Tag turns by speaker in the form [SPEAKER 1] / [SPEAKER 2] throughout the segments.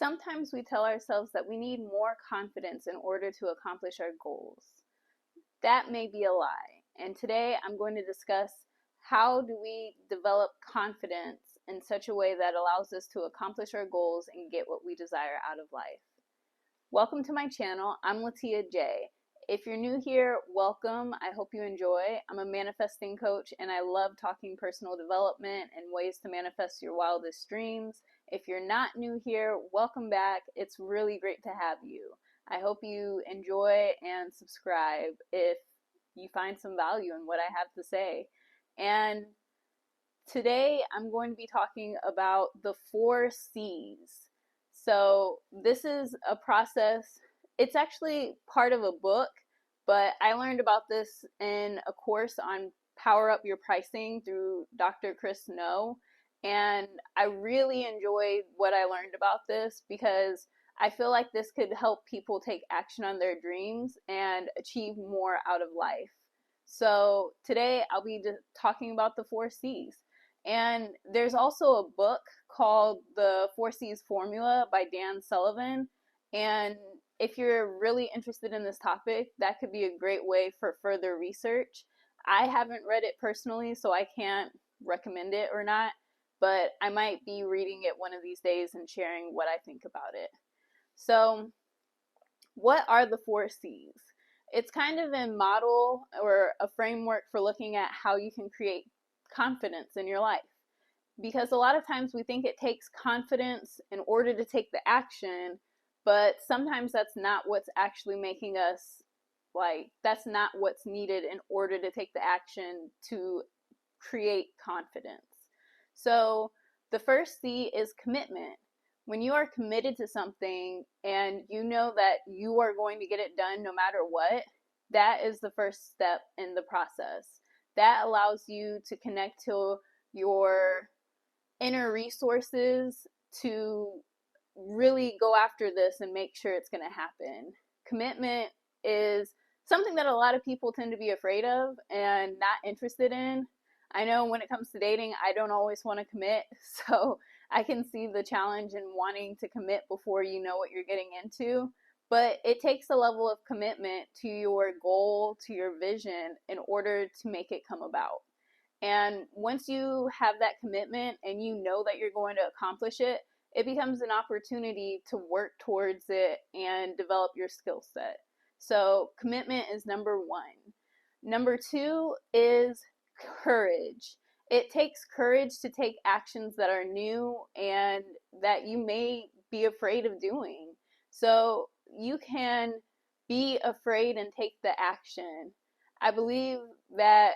[SPEAKER 1] Sometimes we tell ourselves that we need more confidence in order to accomplish our goals. That may be a lie. And today I'm going to discuss how do we develop confidence in such a way that allows us to accomplish our goals and get what we desire out of life. Welcome to my channel. I'm Latia J. If you're new here, welcome. I hope you enjoy. I'm a manifesting coach and I love talking personal development and ways to manifest your wildest dreams. If you're not new here, welcome back. It's really great to have you. I hope you enjoy and subscribe if you find some value in what I have to say. And today I'm going to be talking about the 4 C's. So this is a process. It's actually part of a book, but I learned about this in a course on Power Up Your Pricing through Dr. Chris No. And I really enjoyed what I learned about this because I feel like this could help people take action on their dreams and achieve more out of life. So today I'll be talking about the 4 C's. And there's also a book called The 4 C's Formula by Dan Sullivan. And if you're really interested in this topic, that could be a great way for further research. I haven't read it personally, so I can't recommend it or not, but I might be reading it one of these days and sharing what I think about it. So, what are the 4 C's? It's kind of a model or a framework for looking at how you can create confidence in your life. Because a lot of times we think it takes confidence in order to take the action, but sometimes that's not what's actually making us, that's not what's needed in order to take the action to create confidence. So the first C is commitment. When you are committed to something and you know that you are going to get it done no matter what, that is the first step in the process. That allows you to connect to your inner resources to really go after this and make sure it's going to happen. Commitment is something that a lot of people tend to be afraid of and not interested in. I know when it comes to dating, I don't always want to commit, so I can see the challenge in wanting to commit before you know what you're getting into. But it takes a level of commitment to your goal, to your vision, in order to make it come about. And once you have that commitment and you know that you're going to accomplish it, it becomes an opportunity to work towards it and develop your skill set. So commitment is number 1. Number 2 is courage. It takes courage to take actions that are new and that you may be afraid of doing. So you can be afraid and take the action. I believe that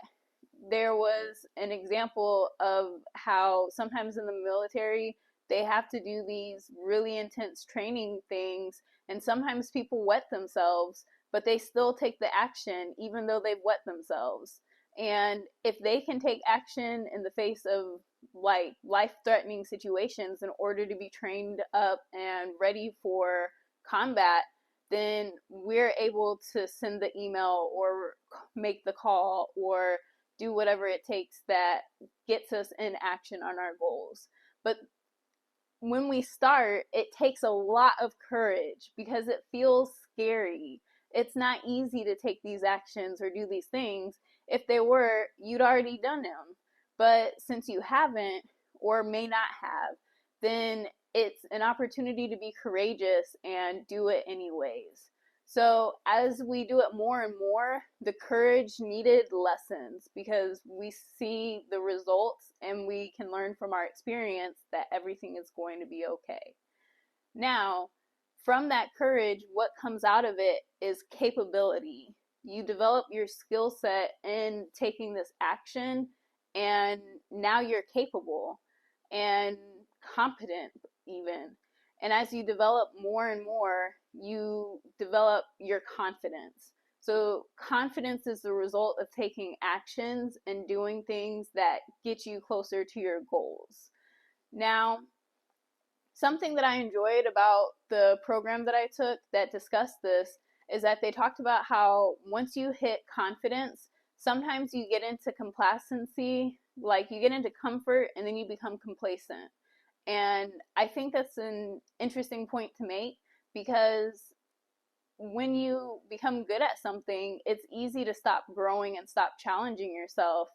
[SPEAKER 1] there was an example of how sometimes in the military they have to do these really intense training things, and sometimes people wet themselves, but they still take the action even though they've wet themselves. And if they can take action in the face of life-threatening situations in order to be trained up and ready for combat, then we're able to send the email or make the call or do whatever it takes that gets us in action on our goals. But when we start, it takes a lot of courage because it feels scary. It's not easy to take these actions or do these things. If they were, you'd already done them. But since you haven't or may not have, then it's an opportunity to be courageous and do it anyways. So as we do it more and more, the courage needed lessens because we see the results and we can learn from our experience that everything is going to be okay. Now, from that courage, what comes out of it is capability. You develop your skill set in taking this action, and now you're capable and competent even. And as you develop more and more, you develop your confidence. So confidence is the result of taking actions and doing things that get you closer to your goals. Now, something that I enjoyed about the program that I took that discussed this is that they talked about how once you hit confidence, sometimes you get into complacency, like you get into comfort and then you become complacent. And I think that's an interesting point to make because when you become good at something, it's easy to stop growing and stop challenging yourself.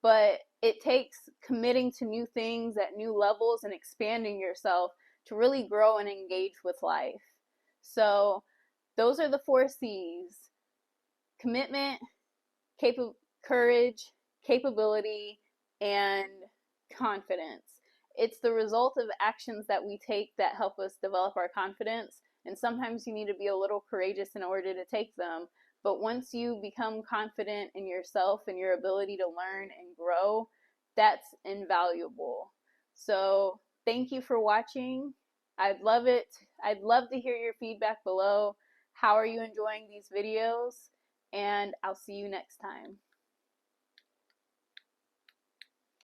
[SPEAKER 1] But it takes committing to new things at new levels and expanding yourself to really grow and engage with life. So, those are the 4 C's: commitment, courage, capability, and confidence. It's the result of actions that we take that help us develop our confidence. And sometimes you need to be a little courageous in order to take them. But once you become confident in yourself and your ability to learn and grow, that's invaluable. So thank you for watching. I'd love it. I'd love to hear your feedback below. How are you enjoying these videos? And I'll see you next time.